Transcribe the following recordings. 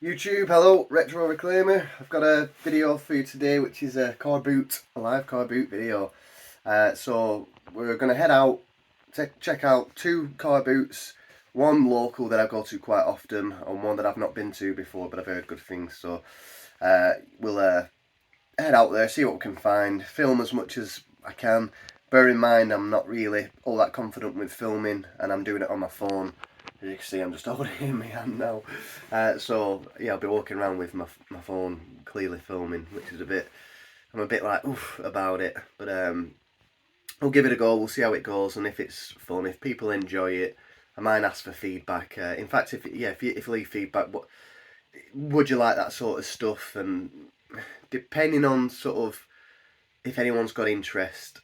YouTube, hello, Retro Reclaimer. I've got a video for you today which is a car boot, a live car boot video. So we're going to head out, check out two car boots, one local that I go to quite often and one that I've not been to before but I've heard good things. So we'll head out there, see what we can find, film as much as I can. Bear in mind I'm not really all that confident with filming and I'm doing it on my phone. As you can see, I'm just holding it in my hand now. So yeah, I'll be walking around with my phone clearly filming, which is I'm a bit like oof about it. But we'll give it a go. We'll see how it goes, and if it's fun, if people enjoy it, I might ask for feedback. In fact, if you leave feedback, what would you like that sort of stuff? And depending on sort of if anyone's got interest,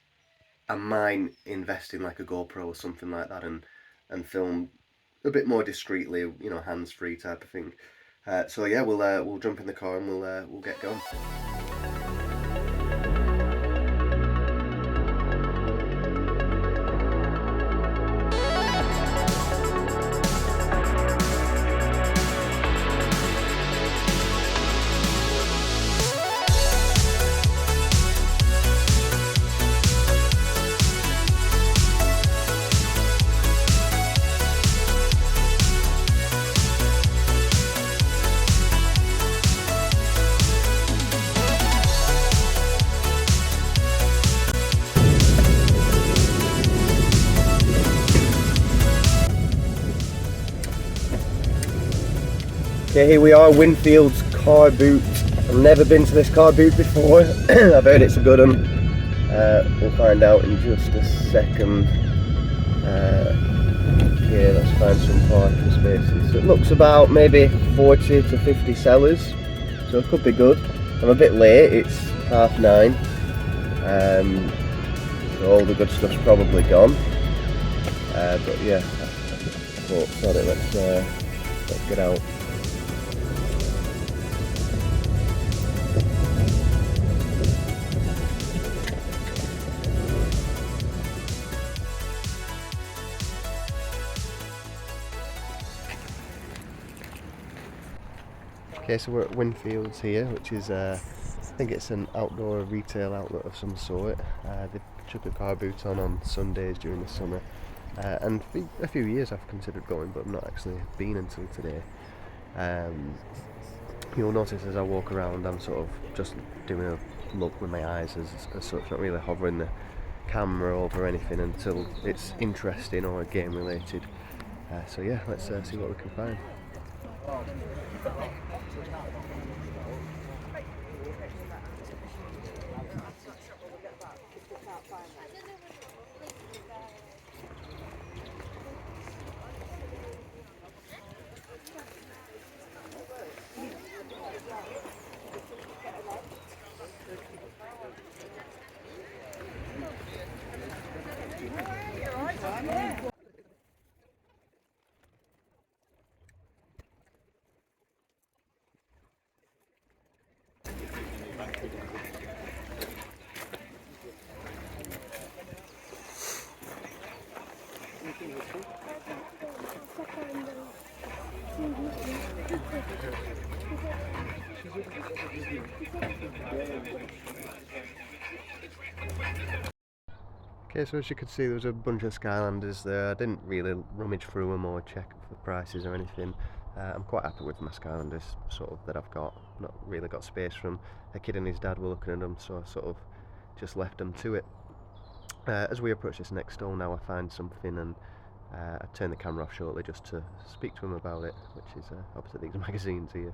I might invest in like a GoPro or something like that and film a bit more discreetly, you know, hands-free type of thing. So yeah, we'll jump in the car and we'll get going. Okay, here we are, Winfield's car boot. I've never been to this car boot before. I've heard it's a good one. We'll find out in just a second. Okay, let's find some parking spaces. So it looks about maybe 40 to 50 sellers, so it could be good. I'm a bit late, it's 9:30. So all the good stuff's probably gone. But yeah, sorry, let's get out. Okay, so we're at Winfield's here, which is I think it's an outdoor retail outlet of some sort. They chuck a car boot on Sundays during the summer, and for a few years I've considered going, but I've not actually been until today. You'll notice as I walk around, I'm sort of just doing a look with my eyes as such, not really hovering the camera over anything until it's interesting or game related. So yeah, let's see what we can find. Okay, so as you could see, there was a bunch of Skylanders there. I didn't really rummage through them or check for prices or anything. I'm quite happy with my Skylanders sort of that I've got. Not really got space from a kid and his dad were looking at them, so I sort of just left them to it. As we approach this next stall now, I find something and I turn the camera off shortly just to speak to him about it, which is opposite these magazines here.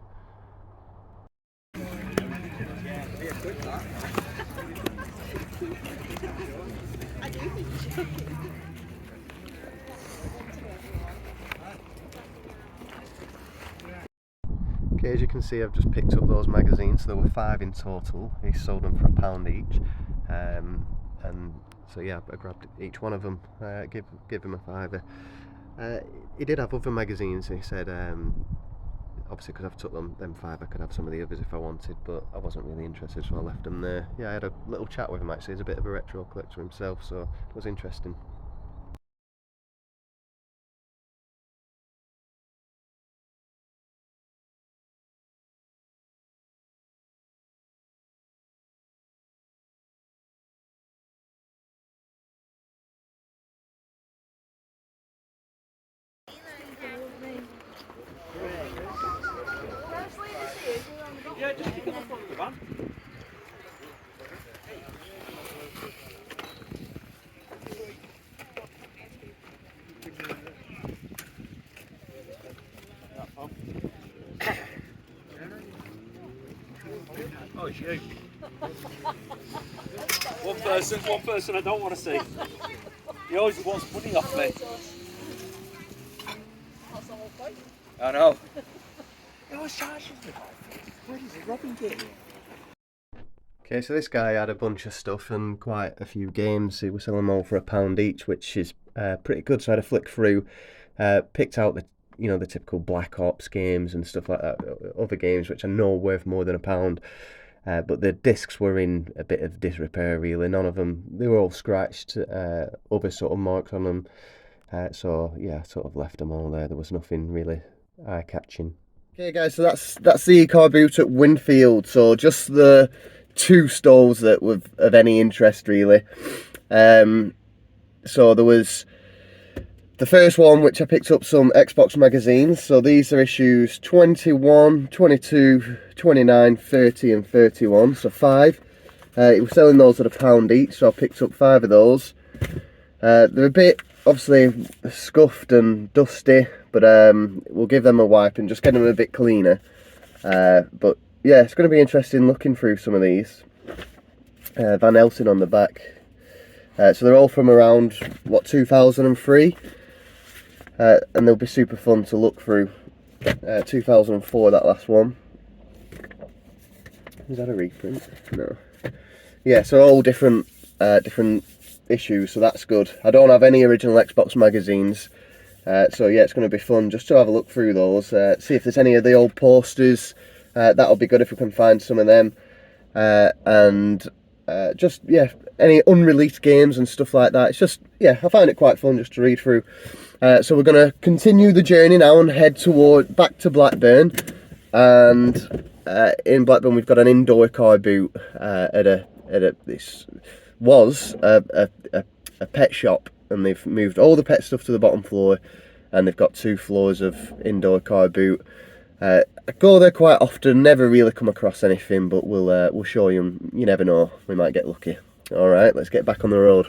Okay, as you can see, I've just picked up those magazines. There were 5 in total. He sold them for £1 each, and so yeah, I grabbed each one of them. Give him a £5. He did have other magazines. He said, obviously, because I've took them 5, I could have some of the others if I wanted, but I wasn't really interested, so I left them there. Yeah, I had a little chat with him actually. He's a bit of a retro collector himself, so it was interesting. Yeah, just stick on the front of the van. Oh, it's you. One person I don't want to see. He always wants money off me. I know. He always charges me. Where is he robbing it? Okay, so this guy had a bunch of stuff and quite a few games. He was selling them all for £1 each, which is pretty good. So I had a flick through, picked out the the typical Black Ops games and stuff like that, other games which I know are worth more than £1. But the discs were in a bit of disrepair really. None of them, they were all scratched, other sort of marks on them. So yeah, I sort of left them all there. There was nothing really eye-catching. Okay guys, so that's the car boot at Winfield. So just the 2 stalls that were of any interest really. So there was the first one, which I picked up some Xbox magazines. So these are issues 21, 22, 29, 30 and 31, so 5. He was selling those at £1 each, so I picked up 5 of those. They're a bit, obviously, scuffed and dusty, but we'll give them a wipe and just get them a bit cleaner. But yeah, it's going to be interesting looking through some of these. Van Helsing on the back. So they're all from around, what, 2003? And they'll be super fun to look through. 2004, that last one. Is that a reprint? No. Yeah, so all different issues, so that's good. I don't have any original Xbox magazines, so yeah, it's going to be fun just to have a look through those, see if there's any of the old posters. That'll be good if we can find some of them, and just, yeah, any unreleased games and stuff like that. It's just, yeah, I find it quite fun just to read through. So we're going to continue the journey now and head back to Blackburn. And in Blackburn we've got an indoor car boot this was a pet shop, and they've moved all the pet stuff to the bottom floor, and they've got 2 floors of indoor car boot. I go there quite often, never really come across anything, but we'll show you. You never know, we might get lucky. All right, let's get back on the road.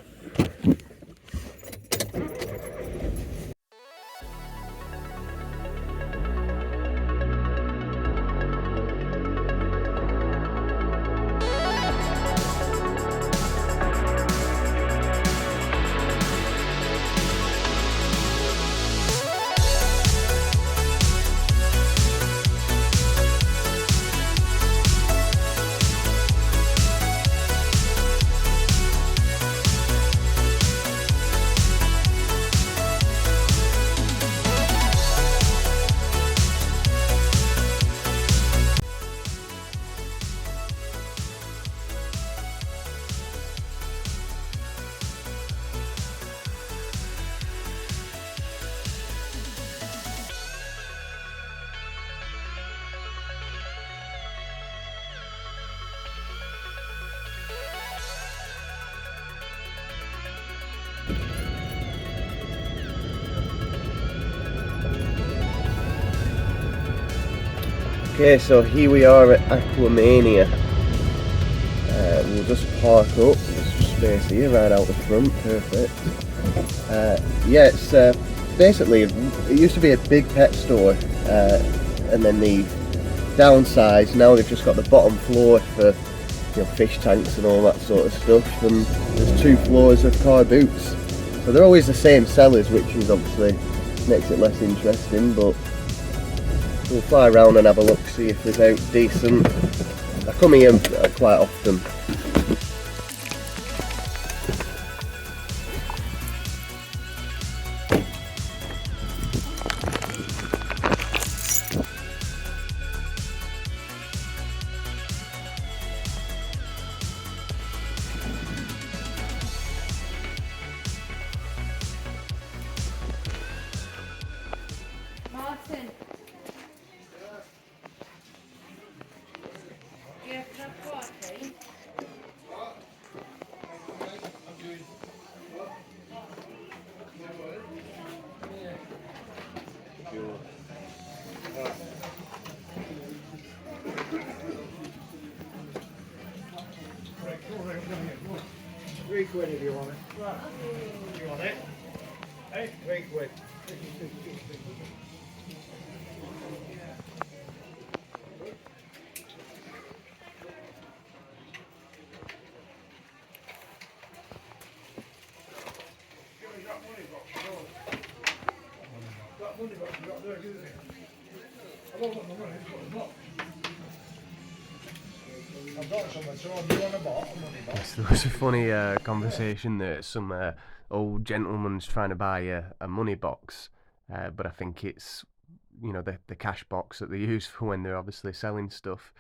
Okay, so here we are at Mega Mania. We'll just park up. There's space here right out the front, perfect. Yeah, it's basically, it used to be a big pet store, and then they downsized. Now they've just got the bottom floor for fish tanks and all that sort of stuff, and there's 2 floors of car boots. So they're always the same sellers, which is obviously makes it less interesting, but we'll fly around and have a look, see if there's out decent. I come here quite often. Martin. Do you have that party? quid if you want it. You want it? Hey, 3 quid. Yes, there was a funny conversation there. Some old gentleman's trying to buy a money box, but I think it's, you know, the cash box that they use for when they're obviously selling stuff.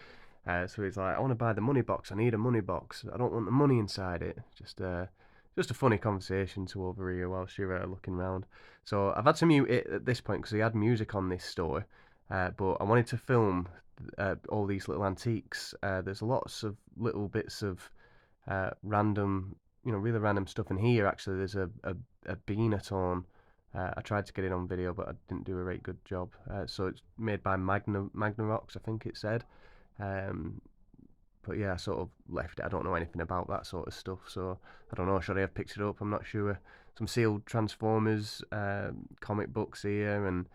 So he's like, I want to buy the money box. I need a money box. I don't want the money inside it. Just a funny conversation to overhear whilst you're looking around. So I've had to mute it at this point because he had music on this store, but I wanted to film all these little antiques. There's lots of little bits of random, you know, really random stuff in here. Actually, there's a bean at on. I tried to get it on video, but I didn't do a very good job. So it's made by Magnavox, I think it said. But yeah, I sort of left it. I don't know anything about that sort of stuff, so I don't know. Should I have picked it up? I'm not sure. Some sealed Transformers comic books here, and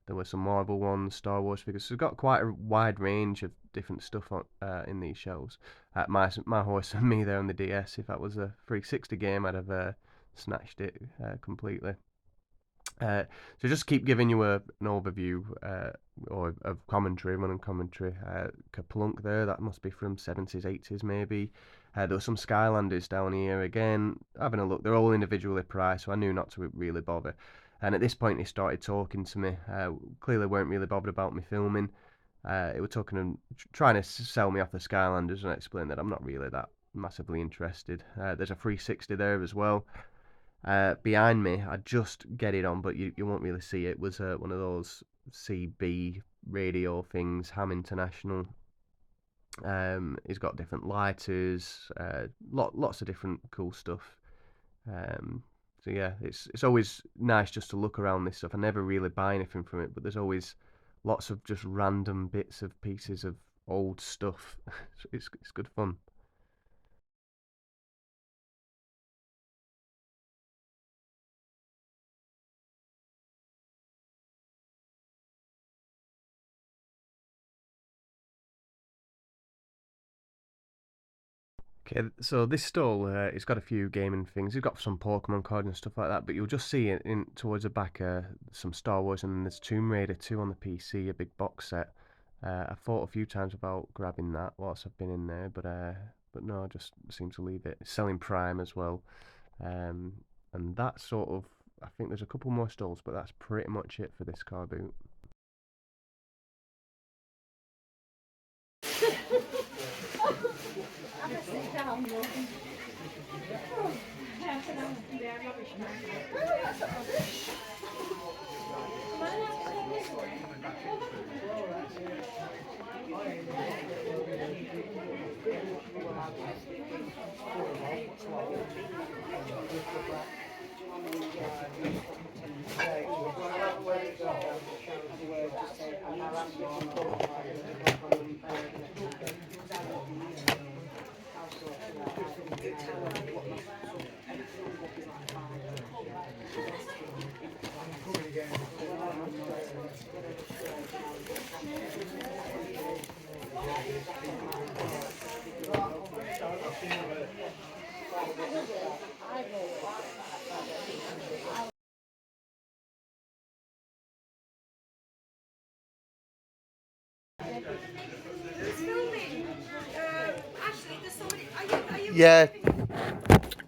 there were some Marvel ones, Star Wars figures. So we've got quite a wide range of different stuff on, in these shelves. My horse and me there on the DS. If that was a 360 game, I'd have snatched it completely. So just keep giving you an overview or of commentary, running commentary. Kaplunk there, that must be from 70s, 80s maybe. There were some Skylanders down here again. Having a look, they're all individually priced, so I knew not to really bother. And at this point, he started talking to me. Clearly, weren't really bothered about me filming. He was talking and trying to sell me off the Skylanders, and I explained that I'm not really that massively interested. There's a 360 there as well. Behind me, I just get it on, but you won't really see it. It was one of those CB radio things, Ham International. He's got different lighters, lots of different cool stuff. So yeah, it's always nice just to look around this stuff. I never really buy anything from it, but there's always lots of just random bits of pieces of old stuff. It's good fun. Okay, so this stall, it's got a few gaming things. It's got some Pokemon cards and stuff like that, but you'll just see it in towards the back, some Star Wars, and then there's Tomb Raider 2 on the PC, a big box set. I thought a few times about grabbing that whilst I've been in there, but no, I just seem to leave it. It's selling Prime as well, and that sort of. I think there's a couple more stalls, but that's pretty much it for this car boot. Yeah,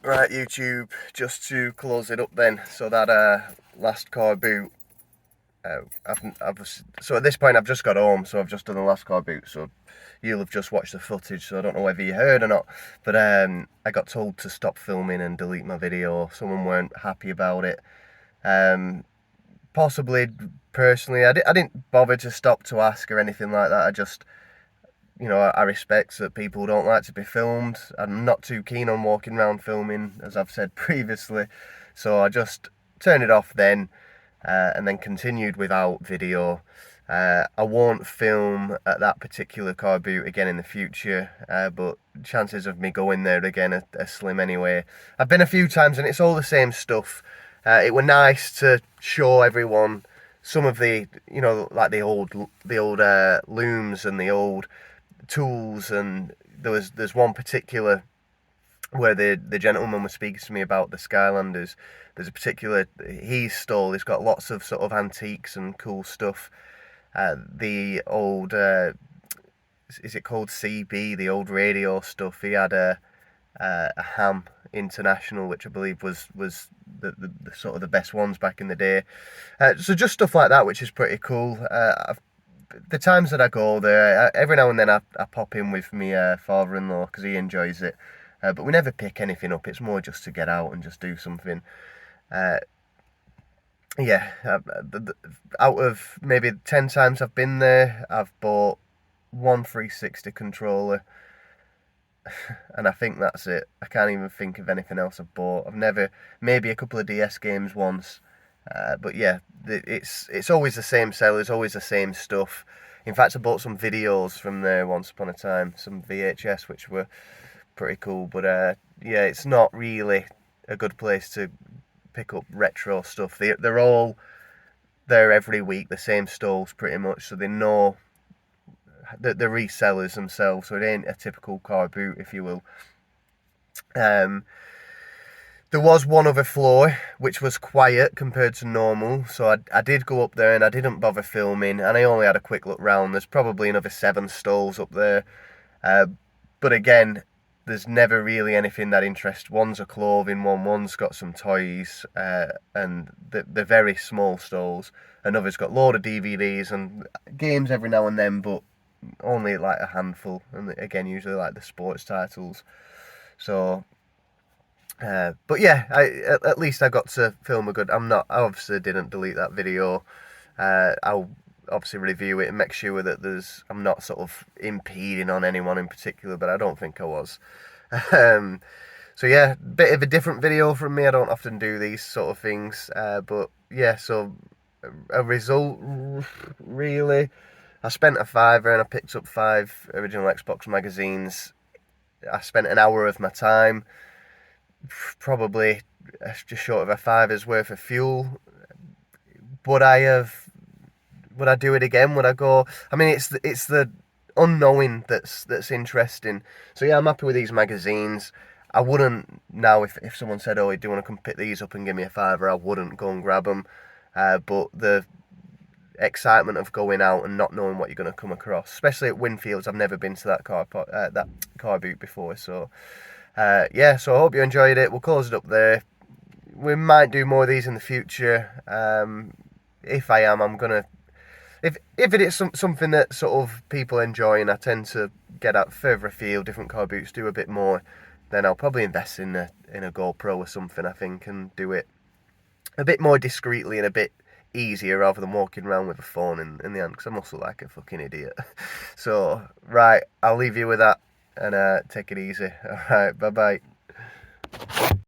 right, YouTube, just to close it up then, so that last car boot, so at this point I've just got home, so I've just done the last car boot, so you'll have just watched the footage, so I don't know whether you heard or not, but I got told to stop filming and delete my video. Someone weren't happy about it. Possibly, personally, I didn't bother to stop to ask or anything like that. I just, you know, I respect that people don't like to be filmed. I'm not too keen on walking around filming, as I've said previously, so I just turned it off then, and then continued without video. I won't film at that particular car boot again in the future, but chances of me going there again are slim anyway. I've been a few times and it's all the same stuff. It were nice to show everyone some of the, you know, like the old looms and the old tools, and there's one particular where the gentleman was speaking to me about the Skylanders. There's a particular his stall. He's got lots of sort of antiques and cool stuff. The old is it called CB? The old radio stuff. He had a Ham International, which I believe was the sort of the best ones back in the day. So just stuff like that, which is pretty cool. The times that I go there, every now and then I pop in with my father-in-law because he enjoys it. But we never pick anything up. It's more just to get out and just do something. Yeah, out of maybe 10 times I've been there, I've bought one 360 controller. And I think that's it. I can't even think of anything else I've bought. I've never, maybe a couple of DS games once. But yeah, it's always the same sellers, always the same stuff. In fact, I bought some videos from there once upon a time, some VHS, which were pretty cool. But yeah, it's not really a good place to pick up retro stuff. They're all there every week, the same stalls pretty much, so they know the resellers themselves, so it ain't a typical car boot, if you will. There was one other floor which was quiet compared to normal, so I did go up there and I didn't bother filming, and I only had a quick look round. There's probably another 7 stalls up there, but again, there's never really anything that interests. One's a clothing one, one's got some toys, and they're very small stalls. Another's got a load of DVDs and games every now and then, but only like a handful, and again usually like the sports titles. So but yeah, at least I got to film a good. I obviously didn't delete that video. I'll obviously review it and make sure that I'm not sort of impeding on anyone in particular, but I don't think I was. So yeah, bit of a different video from me. I don't often do these sort of things, but yeah, so a result really. I spent a £5 and I picked up 5 original Xbox magazines. I spent an hour of my time, probably just short of a £5's worth of fuel. Would I do it again? Would I go? I mean, it's the unknowing that's interesting. So yeah, I'm happy with these magazines. I wouldn't now if someone said, "Oh, do you want to come pick these up and give me a £5?" I wouldn't go and grab them. But the excitement of going out and not knowing what you're going to come across, especially at Winfields. I've never been to that car boot before, so yeah. So I hope you enjoyed it. We'll close it up there. We might do more of these in the future. If I am, I'm gonna. If it is something that sort of people enjoy, and I tend to get out further afield, different car boots, do a bit more, then I'll probably invest in a GoPro or something, I think, and do it a bit more discreetly and a bit easier rather than walking around with a phone in the hand, because I must look like a fucking idiot. So right, I'll leave you with that and take it easy. All right, bye bye.